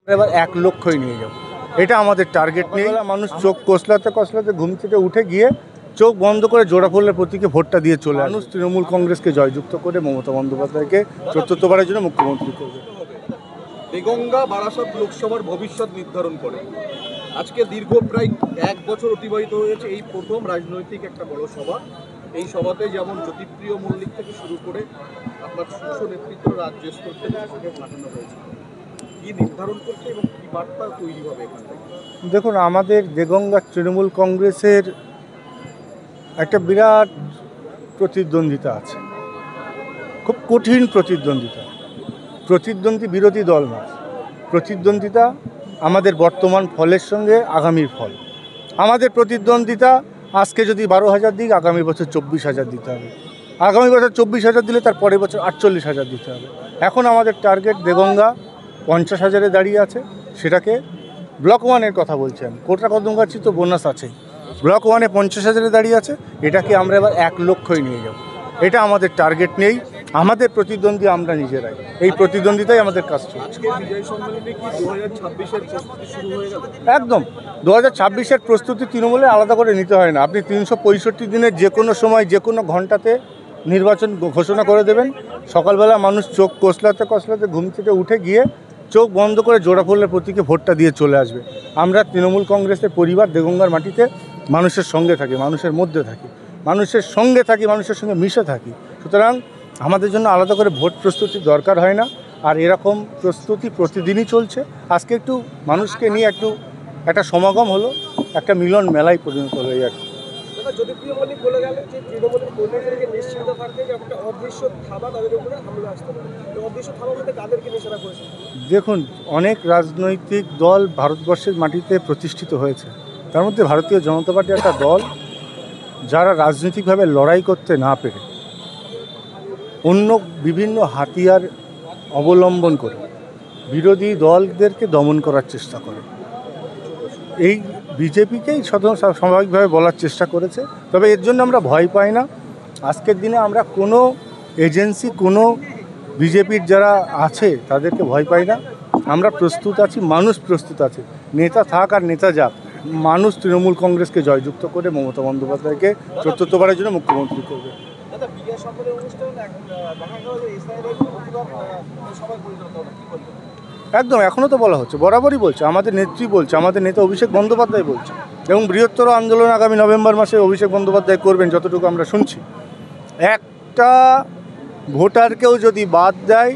এবার ১ লক্ষই নিয়ে যাব। এটা আমাদের টার্গেট নেই। মানুষ চোখ কষলাতে কষলাতে ঘুম থেকে উঠে গিয়ে চোখ বন্ধ করে জোড়াফুলের প্রতীকে ভোটটা দিয়ে চলে মানুষ তৃণমূল কংগ্রেসকে জয়যুক্ত করে মমতা বন্দ্যোপাধ্যায়কে চতুর্থবারের জন্য মুখ্যমন্ত্রী করবে। দেগঙ্গা বারাসাত লোকসভার ভবিষ্যৎ নির্ধারণ করে। আজকে দীর্ঘ প্রায় ১ বছর অতিবাহিত হয়েছে, এই প্রথম রাজনৈতিক একটা বড় সভা। এই সভাতে যেমন জ্যোতিপ্রিয় মল্লিক থেকে শুরু করে আপনার শীর্ষ নেতৃত্ব রাজ্য স্তর থেকে পাঠানো হয়েছে, কি নির্ধারণ করছে এবং কি বার্তা তৈরি হবে এখান থেকে? দেখুন, আমাদের দেগঙ্গা তৃণমূল কংগ্রেসের একটা বিরাট প্রতিদ্বন্দ্বিতা আছে, খুব কঠিন প্রতিদ্বন্দ্বিতা। প্রতিদ্বন্দ্বী বিরোধী দল নয়, প্রতিদ্বন্দ্বিতা আমাদের বর্তমান ফলের সঙ্গে আগামীর ফল। আমাদের প্রতিদ্বন্দ্বিতা আজকে যদি 12,000 দিক, আগামী বছর 24,000 দিতে হবে। আগামী বছর 24,000 দিলে তার পরের বছর 48,000 দিতে হবে। এখন আমাদের টার্গেট দেগঙ্গা 50,000-এ দাঁড়িয়ে আছে, সেটাকে ব্লক 1-এর কথা বলছেন, কোটা কদমগাছি তো বোনাস আছে। ব্লক 1-এ 50,000-এ দাঁড়িয়ে আছে, এটাকে আমরা এবার 1 লক্ষই নিয়ে যাব। এটা আমাদের টার্গেট নেই, আমাদের প্রতিদ্বন্দ্বী আমরা নিজেরাই। এই প্রতিদ্বন্দ্বিতাই আমাদের কাজ চলছে। আজকে বিজয় সম্মেলনে কি 2026-এর প্রস্তুতি শুরু হয়ে গেল? একদম 2026-এর প্রস্তুতি তৃণমূলে আলাদা করে নিতে হয় না। আপনি 365 দিনের যে কোনো সময় যে কোনো ঘন্টাতে নির্বাচন ঘোষণা করে দেবেন। সকালবেলা মানুষ চোখ কষলাতে কষলাতে ঘুম থেকে উঠে গিয়ে চোখ বন্ধ করে জোড়াফুলের প্রতীকে ভোটটা দিয়ে চলে আসবে। আমরা তৃণমূল কংগ্রেসের পরিবার দেগঙ্গার মাটিতে মানুষের সঙ্গে থাকি, মানুষের মধ্যে থাকি, মানুষের সঙ্গে থাকি, মানুষের সঙ্গে মিশে থাকি। সুতরাং আমাদের জন্য আলাদা করে ভোট প্রস্তুতির দরকার হয় না। আর এরকম প্রস্তুতি প্রতিদিনই চলছে। আজকে একটু মানুষকে নিয়ে একটা সমাগম হলো, একটা মিলন মেলায় পরিণত হলো। এই আর কি। জ্যোতিপ্রিয় মল্লিক বলে গেলেন যে তৃণমূলের কর্মীদেরকে নিশ্চিন্ত থাকতে যে একটা অদৃশ্য থাবা তাদের উপরে হামলা আসতে পারে। অদৃশ্য থাবা মধ্যে কাদেরকে নিশানা করেছে? দেখুন, অনেক রাজনৈতিক দল ভারতবর্ষের মাটিতে প্রতিষ্ঠিত হয়েছে। তার মধ্যে ভারতীয় জনতা পার্টি একটা দল, যারা রাজনৈতিকভাবে লড়াই করতে না পেরে অন্য বিভিন্ন হাতিয়ার অবলম্বন করে বিরোধী দলদেরকে দমন করার চেষ্টা করে। এই বিজেপিকেই স্বাভাবিকভাবে বলার চেষ্টা করেছে। তবে এর জন্য আমরা ভয় পাই না। আজকের দিনে আমরা কোনো এজেন্সি, কোনো বিজেপির যারা আছে তাদেরকে ভয় পাই না। আমরা প্রস্তুত আছি, মানুষ প্রস্তুত আছে। নেতা থাক আর নেতা যাক, মানুষ তৃণমূল কংগ্রেসকে জয়যুক্ত করে মমতা বন্দ্যোপাধ্যায়কে চতুর্থবারের জন্য মুখ্যমন্ত্রী করবে। একদম, এখনও তো বলা হচ্ছে, বরাবরই বলছে, আমাদের নেত্রী বলছে, আমাদের নেতা অভিষেক বন্দ্যোপাধ্যায় বলছে। এবং বৃহত্তর আন্দোলন আগামী নভেম্বর মাসে অভিষেক বন্দ্যোপাধ্যায় করবেন, যতটুকু আমরা শুনছি। একটা ভোটারকেও যদি বাদ দেয়,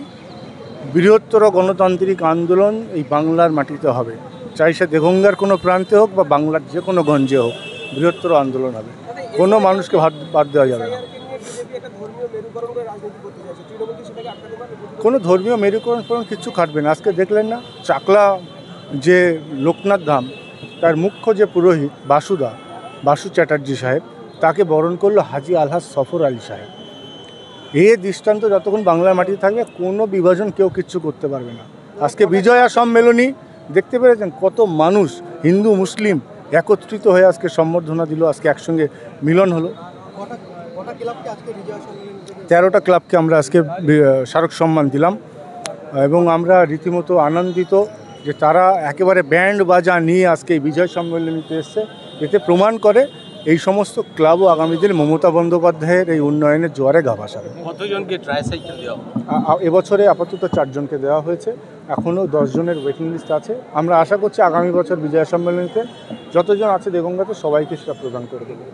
বৃহত্তর গণতান্ত্রিক আন্দোলন এই বাংলার মাটিতে হবে। চাই সে দেগঙ্গার কোনো প্রান্তে হোক বা বাংলার যে কোনো গঞ্জে হোক, বৃহত্তর আন্দোলন হবে। কোনো মানুষকে বাদ দেওয়া যাবে না। কোনো ধর্মীয় মেরুকরণ কিছু খাটবে না। আজকে দেখলেন না, চাকলা যে লোকনাথ ধাম, তার মুখ্য যে পুরোহিত বাসু চ্যাটার্জি সাহেব, তাকে বরণ করলো হাজি আলহাজ সফর আলী সাহেব। এই দৃষ্টান্ত যতক্ষণ বাংলার মাটিতে থাকবে, কোনো বিভাজন কেউ কিচ্ছু করতে পারবে না। আজকে বিজয়া সম্মেলনী দেখতে পেরেছেন, কত মানুষ হিন্দু মুসলিম একত্রিত হয়ে আজকে সম্বর্ধনা দিল, আজকে একসঙ্গে মিলন হলো। 13টা ক্লাবকে আমরা আজকে স্মারক সম্মান দিলাম এবং আমরা রীতিমতো আনন্দিত যে তারা একেবারে ব্যান্ড বাজা নিয়ে আজকে এই বিজয় সম্মেলনীতে এসছে। এতে প্রমাণ করে এই সমস্ত ক্লাবও আগামী দিনে মমতা বন্দ্যোপাধ্যায়ের এই উন্নয়নের জোয়ারে গা ভাসাবে। কতজনকে ট্রাইসাইকেল দেওয়া? এবছরে আপাতত 4 জনকে দেওয়া হয়েছে, এখনও 10 জনের ওয়েটিং লিস্ট আছে। আমরা আশা করছি আগামী বছর বিজয় সম্মেলনীতে যতজন আছে দেগঙ্গাতে সবাইকে সেটা প্রদান করে দেবে।